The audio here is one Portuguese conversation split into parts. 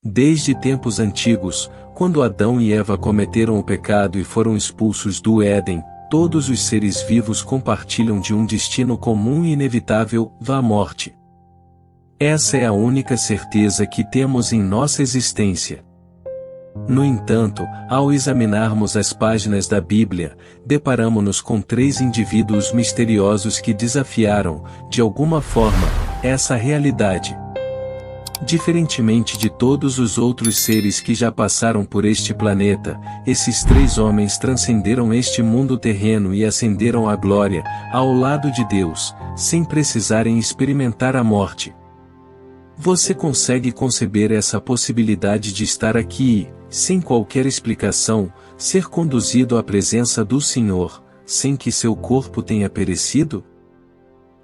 Desde tempos antigos, quando Adão e Eva cometeram o pecado e foram expulsos do Éden, todos os seres vivos compartilham de um destino comum e inevitável, a morte. Essa é a única certeza que temos em nossa existência. No entanto, ao examinarmos as páginas da Bíblia, deparamo-nos com 3 indivíduos misteriosos que desafiaram, de alguma forma, essa realidade. Diferentemente de todos os outros seres que já passaram por este planeta, esses 3 homens transcenderam este mundo terreno e ascenderam à glória, ao lado de Deus, sem precisarem experimentar a morte. Você consegue conceber essa possibilidade de estar aqui e, sem qualquer explicação, ser conduzido à presença do Senhor, sem que seu corpo tenha perecido?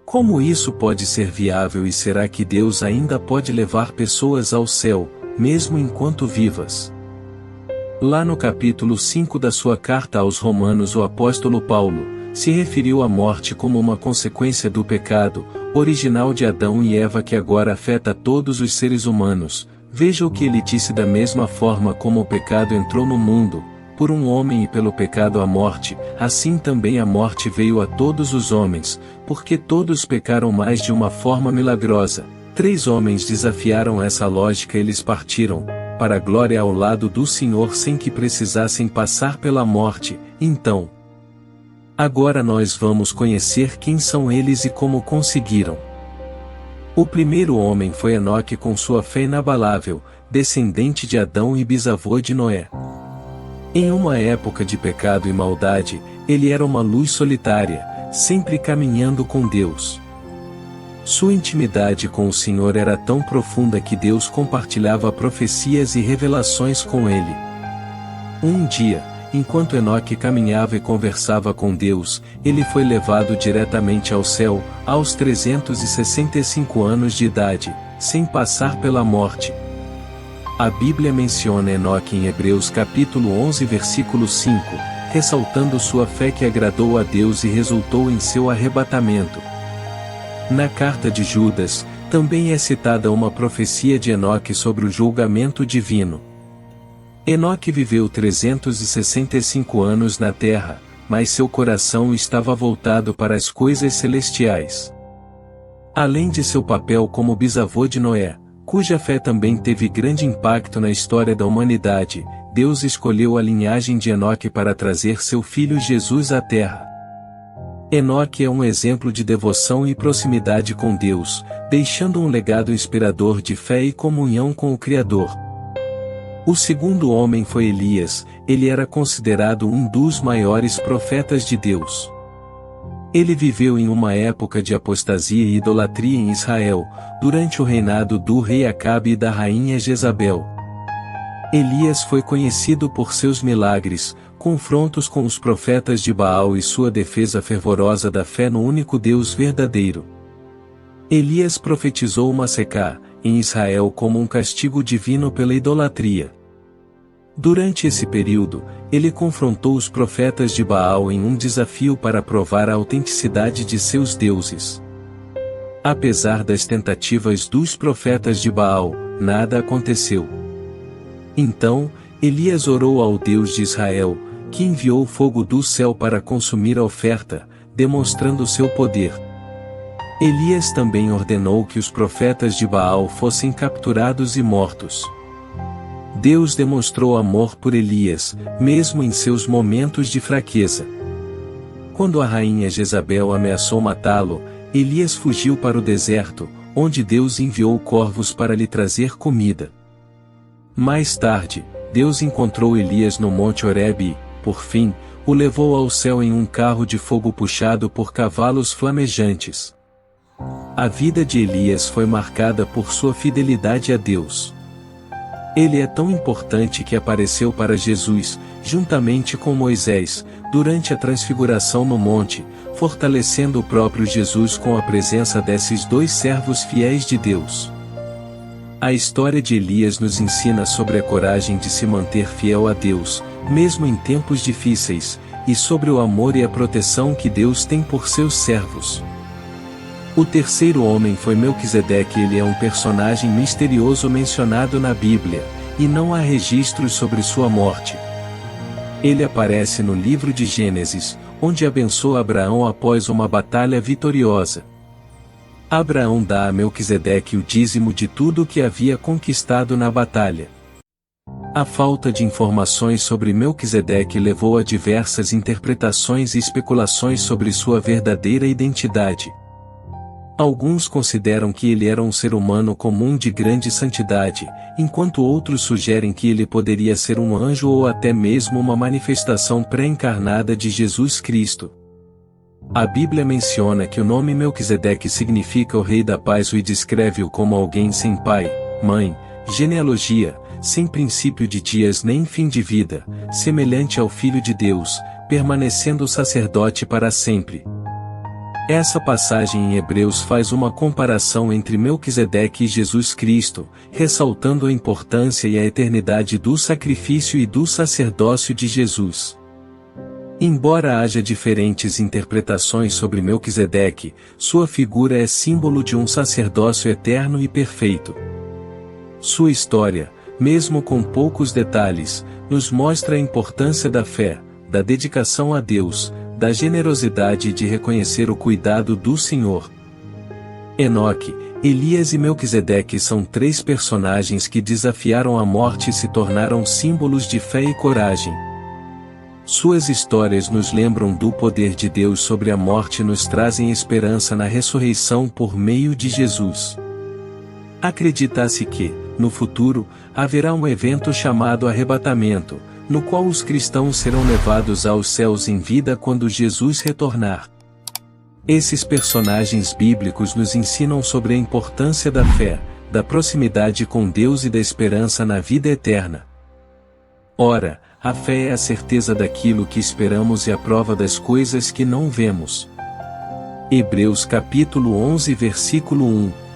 Como isso pode ser viável e será que Deus ainda pode levar pessoas ao céu, mesmo enquanto vivas? Lá no capítulo 5 da sua carta aos Romanos, o apóstolo Paulo se referiu à morte como uma consequência do pecado original de Adão e Eva que agora afeta todos os seres humanos. Veja o que ele disse: da mesma forma como o pecado entrou no mundo, por um homem, e pelo pecado a morte, assim também a morte veio a todos os homens, porque todos pecaram. Mais de uma forma milagrosa, 3 homens desafiaram essa lógica. Eles partiram para a glória ao lado do Senhor sem que precisassem passar pela morte. Então, agora nós vamos conhecer quem são eles e como conseguiram. O primeiro homem foi Enoque, com sua fé inabalável, descendente de Adão e bisavô de Noé. Em uma época de pecado e maldade, ele era uma luz solitária, sempre caminhando com Deus. Sua intimidade com o Senhor era tão profunda que Deus compartilhava profecias e revelações com ele. Um dia, enquanto Enoque caminhava e conversava com Deus, ele foi levado diretamente ao céu, aos 365 anos de idade, sem passar pela morte. A Bíblia menciona Enoque em Hebreus capítulo 11 versículo 5, ressaltando sua fé que agradou a Deus e resultou em seu arrebatamento. Na carta de Judas, também é citada uma profecia de Enoque sobre o julgamento divino. Enoque viveu 365 anos na terra, mas seu coração estava voltado para as coisas celestiais. Além de seu papel como bisavô de Noé, cuja fé também teve grande impacto na história da humanidade, Deus escolheu a linhagem de Enoque para trazer seu filho Jesus à terra. Enoque é um exemplo de devoção e proximidade com Deus, deixando um legado inspirador de fé e comunhão com o Criador. O segundo homem foi Elias. Ele era considerado um dos maiores profetas de Deus. Ele viveu em uma época de apostasia e idolatria em Israel, durante o reinado do rei Acabe e da rainha Jezabel. Elias foi conhecido por seus milagres, confrontos com os profetas de Baal e sua defesa fervorosa da fé no único Deus verdadeiro. Elias profetizou uma secá em Israel como um castigo divino pela idolatria. Durante esse período, ele confrontou os profetas de Baal em um desafio para provar a autenticidade de seus deuses. Apesar das tentativas dos profetas de Baal, nada aconteceu. Então, Elias orou ao Deus de Israel, que enviou fogo do céu para consumir a oferta, demonstrando seu poder. Elias também ordenou que os profetas de Baal fossem capturados e mortos. Deus demonstrou amor por Elias, mesmo em seus momentos de fraqueza. Quando a rainha Jezabel ameaçou matá-lo, Elias fugiu para o deserto, onde Deus enviou corvos para lhe trazer comida. Mais tarde, Deus encontrou Elias no Monte Horebe e, por fim, o levou ao céu em um carro de fogo puxado por cavalos flamejantes. A vida de Elias foi marcada por sua fidelidade a Deus. Ele é tão importante que apareceu para Jesus, juntamente com Moisés, durante a transfiguração no monte, fortalecendo o próprio Jesus com a presença desses 2 servos fiéis de Deus. A história de Elias nos ensina sobre a coragem de se manter fiel a Deus, mesmo em tempos difíceis, e sobre o amor e a proteção que Deus tem por seus servos. O terceiro homem foi Melquisedeque. Ele é um personagem misterioso mencionado na Bíblia, e não há registros sobre sua morte. Ele aparece no livro de Gênesis, onde abençoa Abraão após uma batalha vitoriosa. Abraão dá a Melquisedeque o dízimo de tudo o que havia conquistado na batalha. A falta de informações sobre Melquisedeque levou a diversas interpretações e especulações sobre sua verdadeira identidade. Alguns consideram que ele era um ser humano comum de grande santidade, enquanto outros sugerem que ele poderia ser um anjo ou até mesmo uma manifestação pré-encarnada de Jesus Cristo. A Bíblia menciona que o nome Melquisedeque significa o Rei da Paz e descreve-o como alguém sem pai, mãe, genealogia, sem princípio de dias nem fim de vida, semelhante ao Filho de Deus, permanecendo sacerdote para sempre. Essa passagem em Hebreus faz uma comparação entre Melquisedeque e Jesus Cristo, ressaltando a importância e a eternidade do sacrifício e do sacerdócio de Jesus. Embora haja diferentes interpretações sobre Melquisedeque, sua figura é símbolo de um sacerdócio eterno e perfeito. Sua história, mesmo com poucos detalhes, nos mostra a importância da fé, da dedicação a Deus, da generosidade e de reconhecer o cuidado do Senhor. Enoque, Elias e Melquisedeque são três personagens que desafiaram a morte e se tornaram símbolos de fé e coragem. Suas histórias nos lembram do poder de Deus sobre a morte e nos trazem esperança na ressurreição por meio de Jesus. Acredita-se que, no futuro, haverá um evento chamado arrebatamento, no qual os cristãos serão levados aos céus em vida quando Jesus retornar. Esses personagens bíblicos nos ensinam sobre a importância da fé, da proximidade com Deus e da esperança na vida eterna. Ora, a fé é a certeza daquilo que esperamos e a prova das coisas que não vemos. Hebreus capítulo 11 versículo 1.